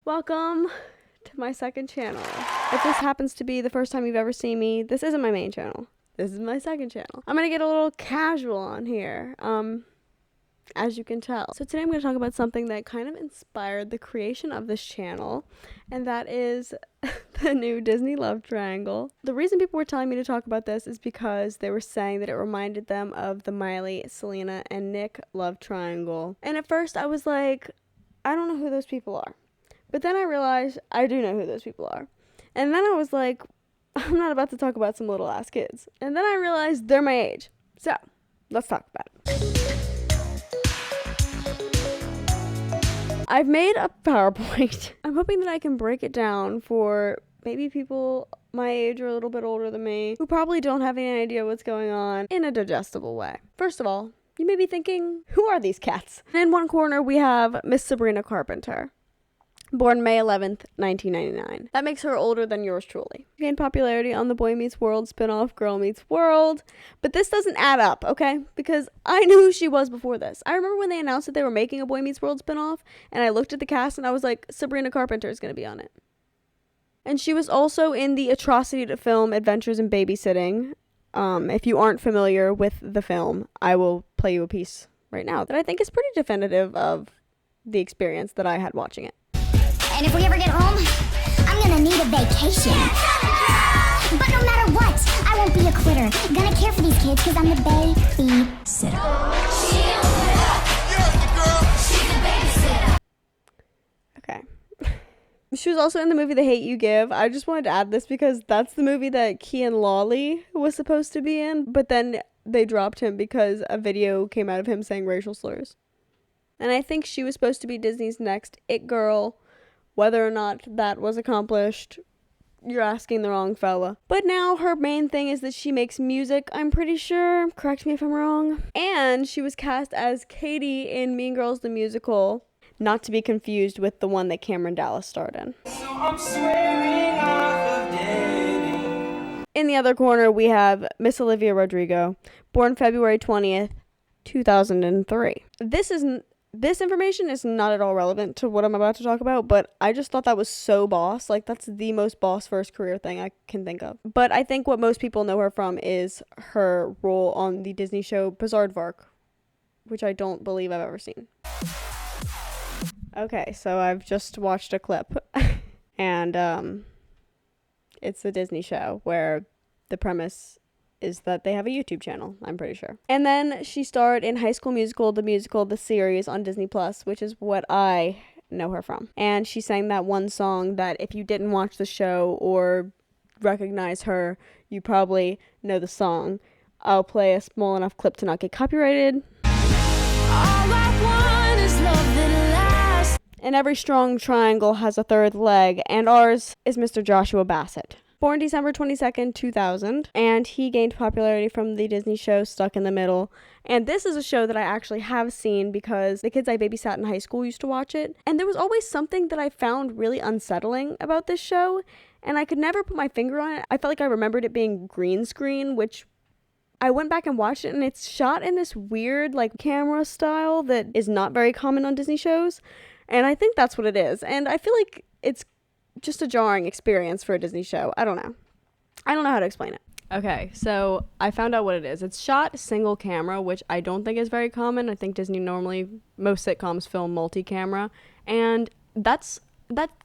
Welcome to my second channel. If this happens to be the first time you've ever seen me, this isn't my main channel. This is my second channel. I'm gonna get a little casual on here, as you can tell. So today I'm gonna talk about something that kind of inspired the creation of this channel, and that is the new Disney love triangle. The reason people were telling me to talk about this is because they were saying that it reminded them of the Miley, Selena, and Nick love triangle. And at first I was like, I don't know who those people are. But then I realized I do know who those people are. And then I was like, I'm not about to talk about some little ass kids. And then I realized they're my age. So, let's talk about it. I've made a PowerPoint. I'm hoping that I can break it down for maybe people my age or a little bit older than me who probably don't have any idea what's going on in a digestible way. First of all, you may be thinking, who are these cats? In one corner, we have Miss Sabrina Carpenter. Born May 11th, 1999. That makes her older than yours truly. She gained popularity on the Boy Meets World spinoff Girl Meets World, but this doesn't add up, okay? Because I knew who she was before this. I remember when they announced that they were making a Boy Meets World spinoff, and I looked at the cast and I was like, Sabrina Carpenter is going to be on it. And she was also in the atrocity to film Adventures in Babysitting. If you aren't familiar with the film, I will play you a piece right now that I think is pretty definitive of the experience that I had watching it. And if we ever get home, I'm gonna need a vacation. But no matter what, I won't be a quitter. Gonna care for these kids because I'm the babysitter. Okay. She was also in the movie The Hate You Give. I just wanted to add this because that's the movie that Kean Lawley was supposed to be in, but then they dropped him because a video came out of him saying racial slurs. And I think she was supposed to be Disney's next it girl. Whether or not that was accomplished, you're asking the wrong fella. But now her main thing is that she makes music, I'm pretty sure. Correct me if I'm wrong. And she was cast as Katie in Mean Girls the Musical, not to be confused with the one that Cameron Dallas starred in. So I'm swearing off of dating. In the other corner, we have Miss Olivia Rodrigo, born February 20th, 2003. This information is not at all relevant to what I'm about to talk about, but I just thought that was so boss. Like, that's the most boss first career thing I can think of. But I think what most people know her from is her role on the Disney show Bizaardvark, which I don't believe I've ever seen. Okay, so I've just watched a clip, and it's a Disney show where the premise is that they have a YouTube channel, I'm pretty sure. And then she starred in High School Musical, the series on Disney Plus, which is what I know her from. And she sang that one song that if you didn't watch the show or recognize her, you probably know the song. I'll play a small enough clip to not get copyrighted. All I want is love that lasts. And every strong triangle has a third leg, and ours is Mr. Joshua Bassett. Born December 22nd, 2000, and he gained popularity from the Disney show Stuck in the Middle. And this is a show that I actually have seen because the kids I babysat in high school used to watch it. And there was always something that I found really unsettling about this show, and I could never put my finger on it. I felt like I remembered it being green screen, which I went back and watched it, and it's shot in this weird, like, camera style that is not very common on Disney shows. And I think that's what it is. And I feel like it's just a jarring experience for a Disney show. I don't know how to explain it. Okay, so I found out what it is. It's shot single camera, which I don't think is very common. I think Disney most sitcoms film multi-camera, and that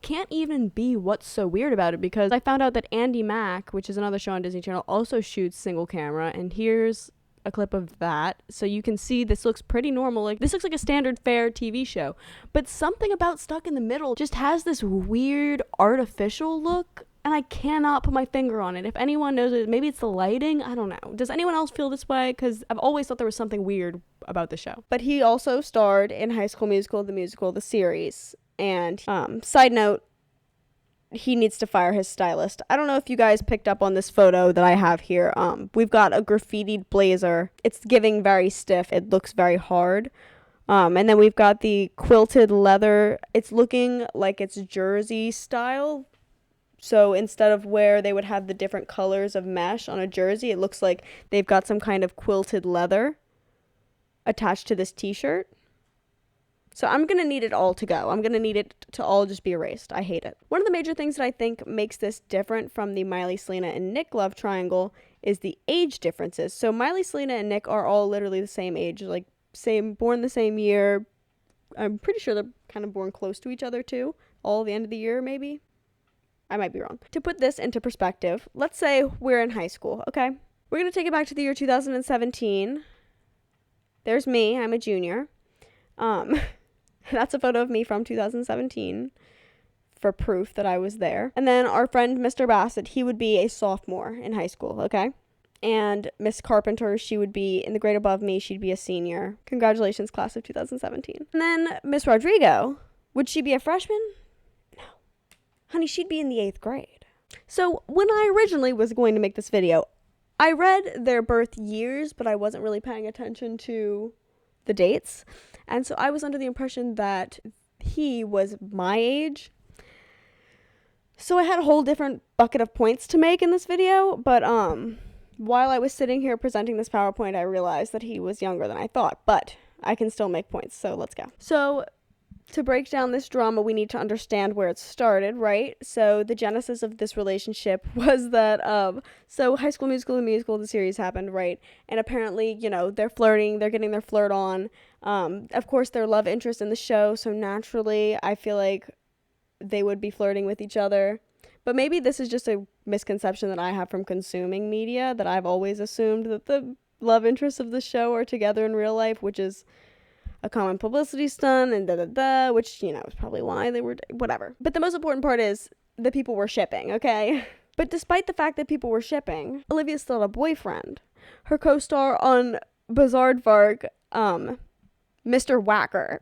can't even be what's so weird about it, because I found out that Andy Mack, which is another show on Disney Channel, also shoots single camera, and here's a clip of that, so you can see this looks pretty normal. Like, this looks like a standard fare TV show, but something about Stuck in the Middle just has this weird artificial look, and I cannot put my finger on it. If anyone knows it, maybe it's the lighting, I don't know. Does anyone else feel this way? Because I've always thought there was something weird about the show. But he also starred in High School Musical, the series, and side note, he needs to fire his stylist. I don't know if you guys picked up on this photo that I have here. We've got a graffitied blazer. It's giving very stiff. It looks very hard. And then we've got the quilted leather. It's looking like it's jersey style. So instead of where they would have the different colors of mesh on a jersey, it looks like they've got some kind of quilted leather attached to this t-shirt. So I'm going to need it all to go. I'm going to need it to all just be erased. I hate it. One of the major things that I think makes this different from the Miley, Selena, and Nick love triangle is the age differences. So Miley, Selena, and Nick are all literally the same age, like born the same year. I'm pretty sure they're kind of born close to each other too. All the end of the year, maybe. I might be wrong. To put this into perspective, let's say we're in high school, okay? We're going to take it back to the year 2017. There's me. I'm a junior. That's a photo of me from 2017 for proof that I was there. And then our friend, Mr. Bassett, he would be a sophomore in high school, okay? And Miss Carpenter, she would be in the grade above me. She'd be a senior. Congratulations, class of 2017. And then Miss Rodrigo, would she be a freshman? No. Honey, she'd be in the 8th grade. So when I originally was going to make this video, I read their birth years, but I wasn't really paying attention to the dates. And so I was under the impression that he was my age. So I had a whole different bucket of points to make in this video, but while I was sitting here presenting this PowerPoint, I realized that he was younger than I thought, but I can still make points, so let's go. So to break down this drama, we need to understand where it started, right? So the genesis of this relationship was that, so High School Musical, the series happened, right? And apparently, you know, they're flirting, they're getting their flirt on. Of course, their love interest in the show, so naturally, I feel like they would be flirting with each other. But maybe this is just a misconception that I have from consuming media, that I've always assumed that the love interests of the show are together in real life, which is a common publicity stunt, and which, you know, is probably why they were, whatever. But the most important part is that people were shipping, okay? But despite the fact that people were shipping, Olivia still had a boyfriend. Her co-star on Bizarre Mr. Wacker.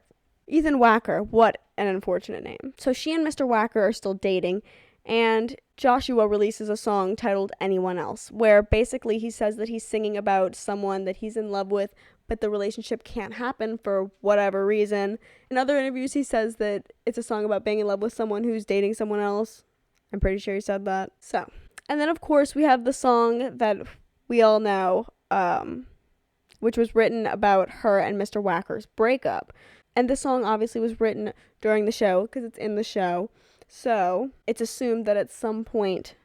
Ethan Wacker, what an unfortunate name. So she and Mr. Wacker are still dating, and Joshua releases a song titled Anyone Else, where basically he says that he's singing about someone that he's in love with, but the relationship can't happen for whatever reason. In other interviews, he says that it's a song about being in love with someone who's dating someone else. I'm pretty sure he said that. So, and then of course we have the song that we all know, which was written about her and Mr. Wacker's breakup. And this song obviously was written during the show because it's in the show. So it's assumed that at some point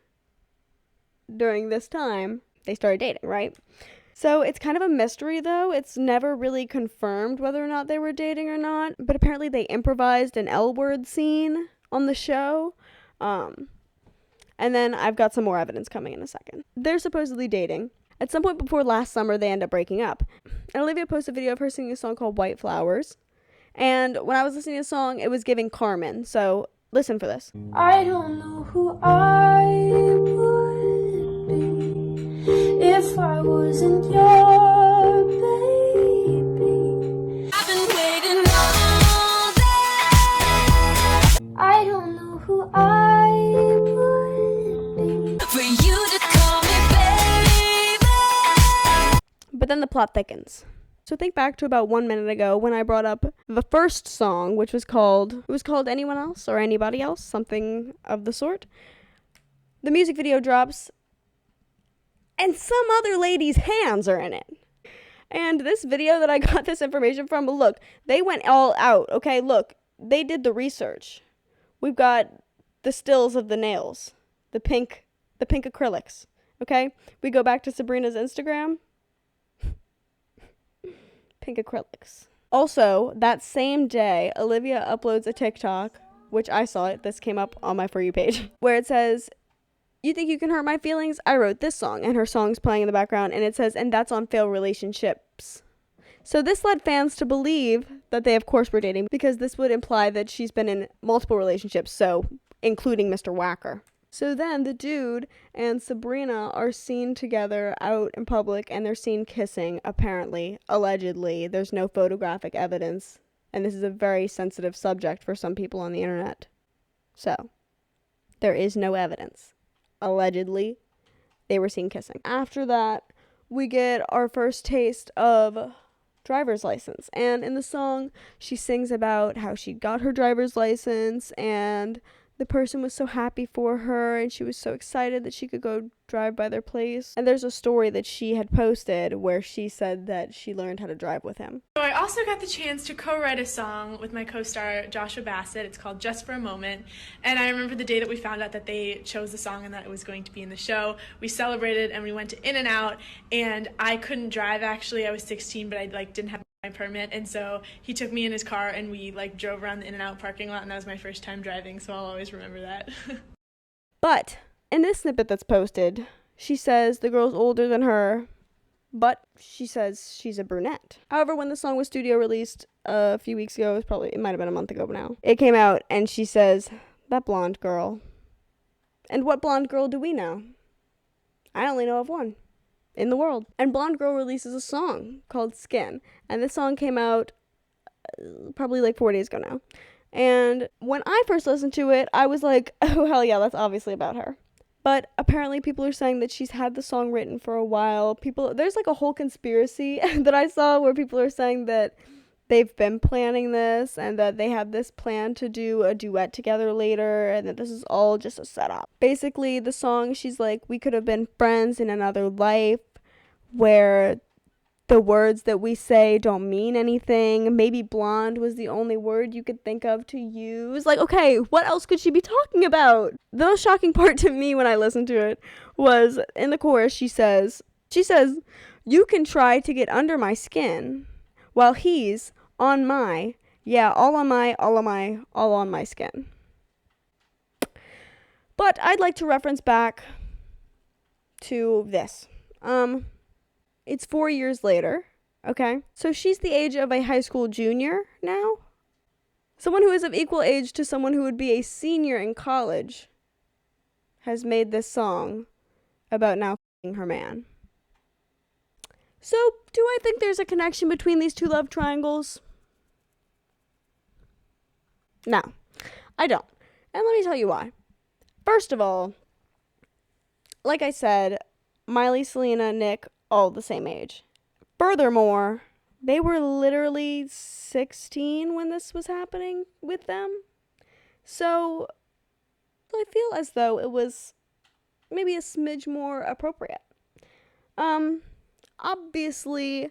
during this time, they started dating, right? So it's kind of a mystery, though. It's never really confirmed whether or not they were dating or not. But apparently they improvised an L-word scene on the show. And then I've got some more evidence coming in a second. They're supposedly dating. At some point before last summer, they end up breaking up. And Olivia posted a video of her singing a song called White Flowers. And when I was listening to the song, it was giving Carmen. So listen for this. I don't know who I would be if I wasn't your baby. I've been waiting all day. I don't know who I would be for you to call me baby. But then the plot thickens. So think back to about 1 minute ago when I brought up the first song, which was called Anyone Else or Anybody Else, something of the sort. The music video drops, and some other lady's hands are in it. And this video that I got this information from, look, they went all out, okay? Look, they did the research. We've got the stills of the nails, the pink acrylics, okay? We go back to Sabrina's Instagram. Pink acrylics. Also, that same day, Olivia uploads a TikTok, which I saw it. This came up on my For You page, where it says, "You think you can hurt my feelings? I wrote this song," and her song's playing in the background, and it says, "And that's on failed relationships." So this led fans to believe that they, of course, were dating, because this would imply that she's been in multiple relationships, so including Mr. Wacker. So then the dude and Sabrina are seen together out in public, and they're seen kissing, apparently, allegedly. There's no photographic evidence, and this is a very sensitive subject for some people on the internet. So, there is no evidence. Allegedly, they were seen kissing. After that, we get our first taste of driver's license, and in the song, she sings about how she got her driver's license, and the person was so happy for her and she was so excited that she could go drive by their place. And there's a story that she had posted where she said that she learned how to drive with him. So I also got the chance to co-write a song with my co-star Joshua Bassett. It's called Just for a Moment. And I remember the day that we found out that they chose the song and that it was going to be in the show. We celebrated and we went to In-N-Out, and I couldn't drive actually. I was 16, but I didn't have my permit, and so he took me in his car and we drove around the In-N-Out parking lot, and that was my first time driving, so I'll always remember that. But in this snippet that's posted, she says the girl's older than her, but she says she's a brunette. However, when the song was studio released a few weeks ago, it might have been a month ago now, it came out and she says, that blonde girl. And what blonde girl do we know? I only know of one in the world. And Blonde Girl releases a song called Skin, and this song came out probably 4 days ago now. And when I first listened to it, I was like, oh hell yeah, that's obviously about her. But apparently people are saying that she's had the song written for a while. There's a whole conspiracy that I saw where people are saying that they've been planning this and that they have this plan to do a duet together later and that this is all just a setup. Basically, the song, she's like, we could have been friends in another life where the words that we say don't mean anything. Maybe blonde was the only word you could think of to use. Okay, what else could she be talking about? The most shocking part to me when I listened to it was in the chorus, she says, you can try to get under my skin while he's on my, all on my skin. But I'd like to reference back to this. It's 4 years later, okay? So she's the age of a high school junior now. Someone who is of equal age to someone who would be a senior in college has made this song about now f***ing her man. So, do I think there's a connection between these two love triangles? No, I don't. And let me tell you why. First of all, like I said, Miley, Selena, Nick, all the same age. Furthermore, they were literally 16 when this was happening with them. So, I feel as though it was maybe a smidge more appropriate. Obviously,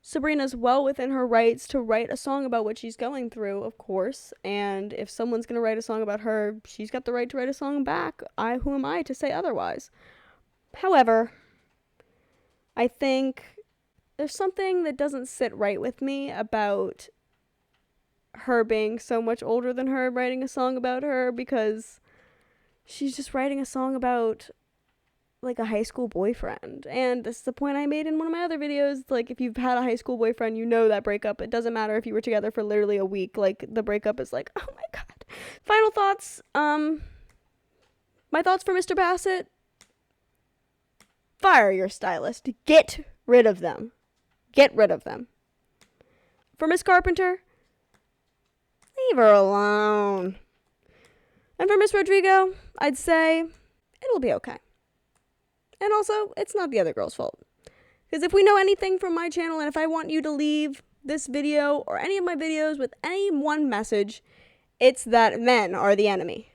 Sabrina's well within her rights to write a song about what she's going through, of course, and if someone's going to write a song about her, she's got the right to write a song back. Who am I to say otherwise? However, I think there's something that doesn't sit right with me about her being so much older than her, writing a song about her, because she's just writing a song about a high school boyfriend. And this is the point I made in one of my other videos. If you've had a high school boyfriend, you know that breakup. It doesn't matter if you were together for literally a week. The breakup is oh my god. Final thoughts. My thoughts for Mr. Bassett. Fire your stylist. Get rid of them. Get rid of them. For Miss Carpenter, leave her alone. And for Miss Rodrigo, I'd say it'll be okay. And also, it's not the other girl's fault. Because if we know anything from my channel, and if I want you to leave this video or any of my videos with any one message, it's that men are the enemy.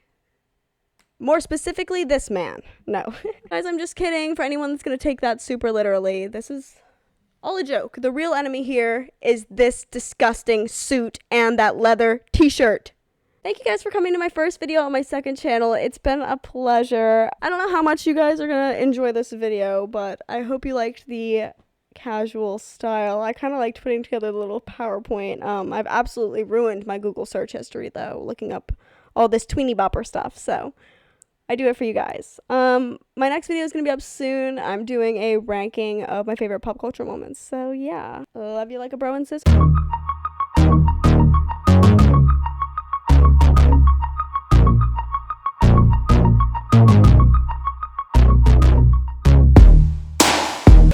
More specifically, this man. No. Guys, I'm just kidding. For anyone that's going to take that super literally, this is all a joke. The real enemy here is this disgusting suit and that leather t-shirt. Thank you guys for coming to my first video on my second channel. It's been a pleasure. I don't know how much you guys are going to enjoy this video, but I hope you liked the casual style. I kind of liked putting together the little PowerPoint. I've absolutely ruined my Google search history, though, looking up all this tweeny bopper stuff, so I do it for you guys. My next video is going to be up soon. I'm doing a ranking of my favorite pop culture moments, so yeah. Love you like a bro and sis.